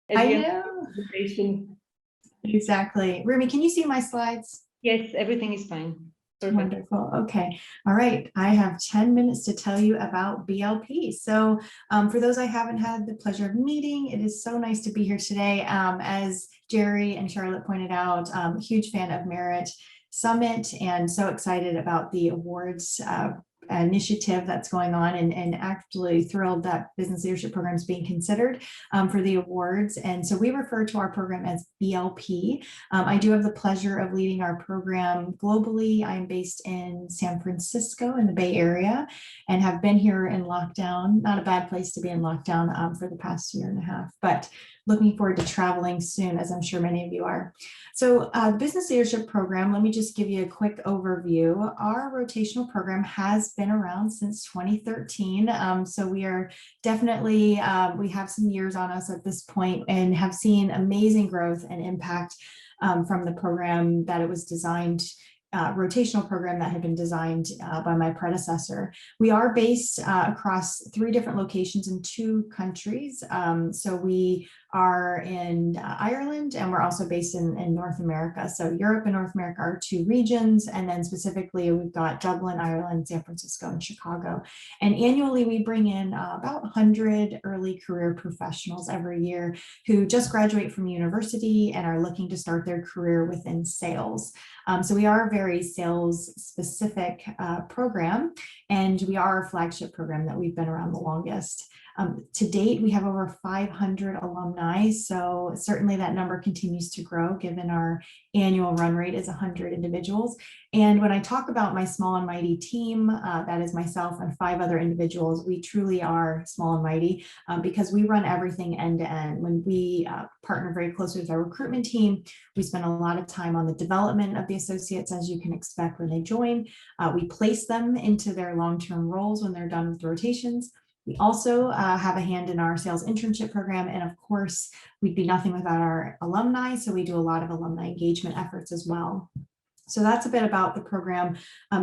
at I the end of know. the presentation. Exactly. Rumi, can you see my slides? Yes, everything is fine. Perfect. Wonderful. Okay. All right. I have 10 minutes to tell you about BLP. So for those I haven't had the pleasure of meeting, it is so nice to be here today. As Jerry and Charlotte pointed out, huge fan of Merit Summit and so excited about the awards initiative that's going on, and actually thrilled that business leadership program is being considered for the awards. And so we refer to our program as BLP. I do have the pleasure of leading our program globally. I'm based in San Francisco in the Bay Area and have been here in lockdown. Not a bad place to be in lockdown for the past year and a half, but looking forward to traveling soon, as I'm sure many of you are. So the business leadership program, let me just give you a quick overview. Our rotational program has been around since 2013. So we are definitely, we have some years on us at this point and have seen amazing growth and impact from the program that it was designed, rotational program that had been designed by my predecessor. We are based across 3 different locations in 2 countries. So we are in Ireland, and we're also based in North America. So Europe and North America are 2 regions, and then specifically we've got Dublin, Ireland, San Francisco, and Chicago. And annually we bring in about 100 early career professionals every year who just graduate from university and are looking to start their career within sales. So we are a very sales specific program, and we are a flagship program that we've been around the longest. To date, we have over 500 alumni, so certainly that number continues to grow given our annual run rate is 100 individuals. And when I talk about my small and mighty team, that is myself and 5 other individuals, we truly are small and mighty because we run everything end to end. When we partner very closely with our recruitment team, we spend a lot of time on the development of the associates, as you can expect when they join. We place them into their long-term roles when they're done with the rotations. We also have a hand in our sales internship program. And of course, we'd be nothing without our alumni. So we do a lot of alumni engagement efforts as well. So that's a bit about the program.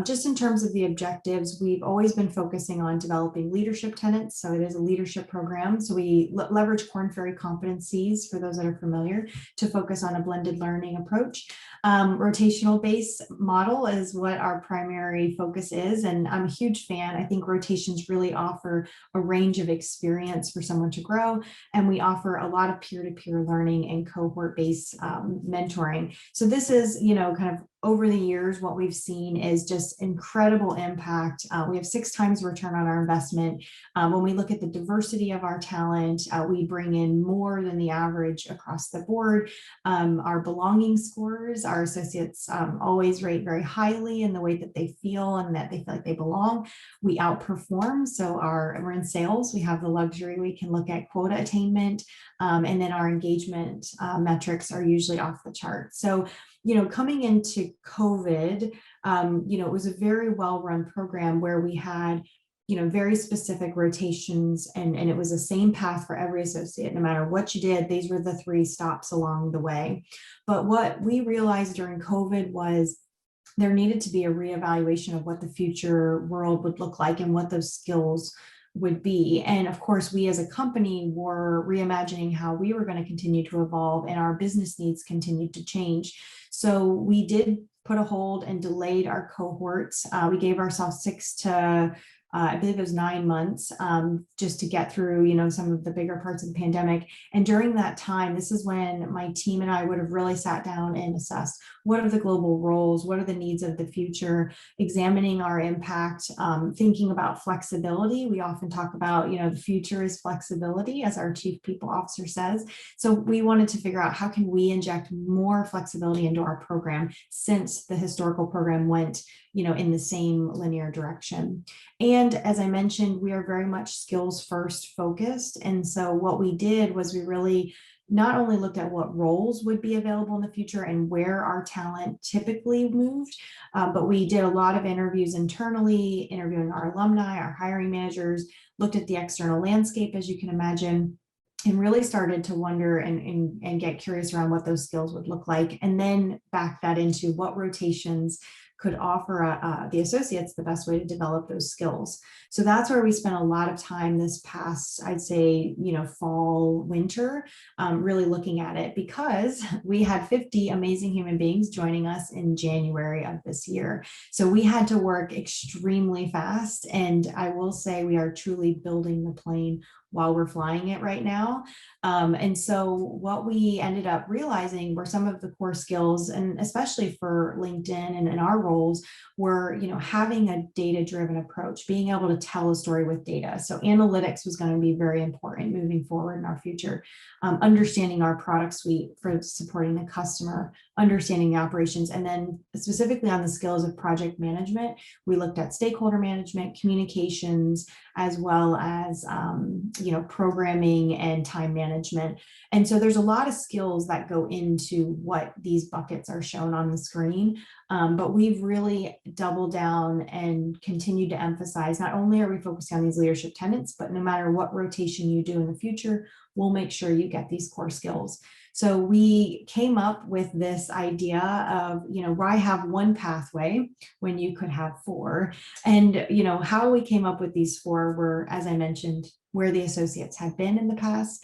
Just in terms of the objectives, we've always been focusing on developing leadership tenets. So it is a leadership program. So we leverage Korn Ferry competencies, for those that are familiar, to focus on a blended learning approach. Rotational base model is what our primary focus is. And I'm a huge fan. I think rotations really offer a range of experience for someone to grow. And we offer a lot of peer-to-peer learning and cohort-based mentoring. So this is, kind of over the years, what we've seen is just incredible impact. We have 6 times return on our investment. When we look at the diversity of our talent, we bring in more than the average across the board. Our belonging scores, our associates always rate very highly in the way that they feel and that they feel like they belong. We outperform. So we're in sales. We have the luxury. We can look at quota attainment, and then our engagement metrics are usually off the chart. So coming into COVID, it was a very well-run program where we had, very specific rotations, and it was the same path for every associate. No matter what you did, these were the 3 stops along the way. But what we realized during COVID was there needed to be a reevaluation of what the future world would look like and what those skills would be. And of course, we as a company were reimagining how we were going to continue to evolve, and our business needs continued to change. So we did put a hold and delayed our cohorts. We gave ourselves 6 to I believe it was 9 months just to get through, some of the bigger parts of the pandemic. And during that time, this is when my team and I would have really sat down and assessed what are the global roles, what are the needs of the future, examining our impact, thinking about flexibility. We often talk about, the future is flexibility, as our chief people officer says. So we wanted to figure out how can we inject more flexibility into our program, since the historical program went, in the same linear direction. And as I mentioned, we are very much skills first focused. And so what we did was we really not only looked at what roles would be available in the future and where our talent typically moved, but we did a lot of interviews internally, interviewing our alumni, our hiring managers, looked at the external landscape, as you can imagine, and really started to wonder and get curious around what those skills would look like, and then back that into what rotations could offer the associates the best way to develop those skills. So that's where we spent a lot of time this past, I'd say, fall, winter, really looking at it, because we had 50 amazing human beings joining us in January of this year. So we had to work extremely fast. And I will say we are truly building the plane while we're flying it right now. And so what we ended up realizing were some of the core skills, and especially for LinkedIn and in our roles, were having a data-driven approach, being able to tell a story with data. So analytics was going to be very important moving forward in our future. Understanding our product suite for supporting the customer, understanding the operations, and then specifically on the skills of project management, we looked at stakeholder management, communications, as well as programming and time management. And so there's a lot of skills that go into what these buckets are shown on the screen. But we've really doubled down and continued to emphasize, not only are we focusing on these leadership tenets, but no matter what rotation you do in the future, we'll make sure you get these core skills. So we came up with this idea of, why have one pathway when you could have four? And, how we came up with these four were, as I mentioned, where the associates had been in the past,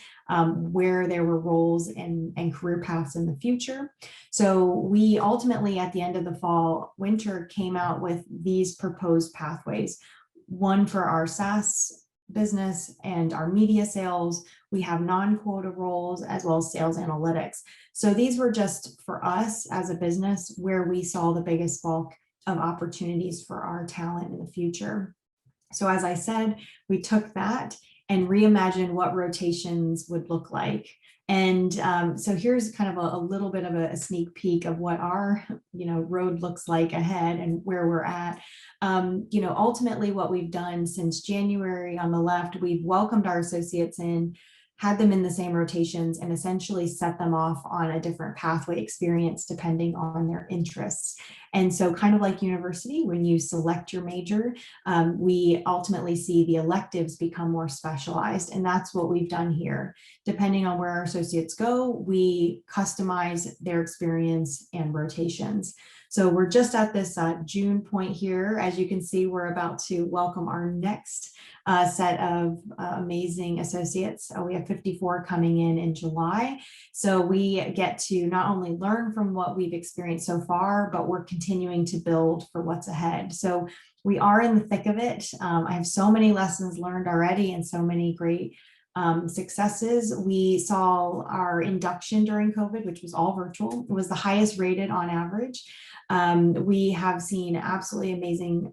where there were roles and career paths in the future. So we ultimately, at the end of the fall, winter, came out with these proposed pathways. One for our SaaS business and our media sales. We have non-quota roles as well as sales analytics. So these were just for us as a business where we saw the biggest bulk of opportunities for our talent in the future. So as I said, we took that and reimagined what rotations would look like. And so here's kind of a little bit of a sneak peek of what our road looks like ahead and where we're at. Ultimately what we've done since January on the left, we've welcomed our associates in, had them in the same rotations, and essentially set them off on a different pathway experience depending on their interests. And so kind of like university, when you select your major, we ultimately see the electives become more specialized. And that's what we've done here. Depending on where our associates go, we customize their experience and rotations. So we're just at this June point here. As you can see, we're about to welcome our next set of amazing associates. We have 54 coming in July. So we get to not only learn from what we've experienced so far, but we're continuing to build for what's ahead. So we are in the thick of it. I have so many lessons learned already and so many great successes. We saw our induction during COVID, which was all virtual. It was the highest rated on average. We have seen absolutely amazing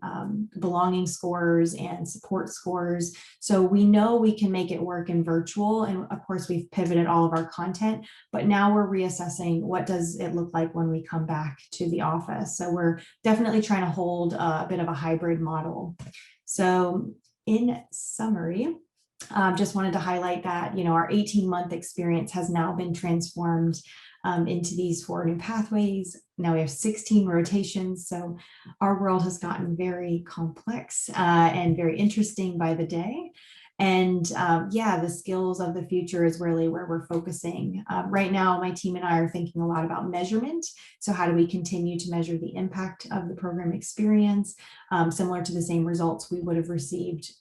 belonging scores and support scores. So we know we can make it work in virtual. And of course, we've pivoted all of our content, but now we're reassessing what does it look like when we come back to the office. So we're definitely trying to hold a bit of a hybrid model. So in summary, just wanted to highlight that, our 18-month experience has now been transformed into these 4 new pathways. Now we have 16 rotations. So our world has gotten very complex and very interesting by the day. And the skills of the future is really where we're focusing. Right now, my team and I are thinking a lot about measurement. So how do we continue to measure the impact of the program experience, similar to the same results we would have received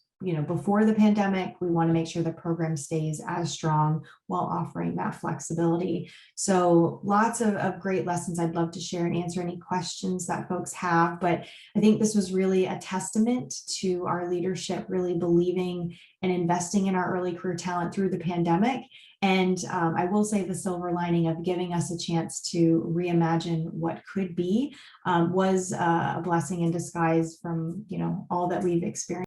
before the pandemic? We want to make sure the program stays as strong while offering that flexibility. So lots of great lessons I'd love to share and answer any questions that folks have. But I think this was really a testament to our leadership really believing and investing in our early career talent through the pandemic. And I will say the silver lining of giving us a chance to reimagine what could be was a blessing in disguise from all that we've experienced.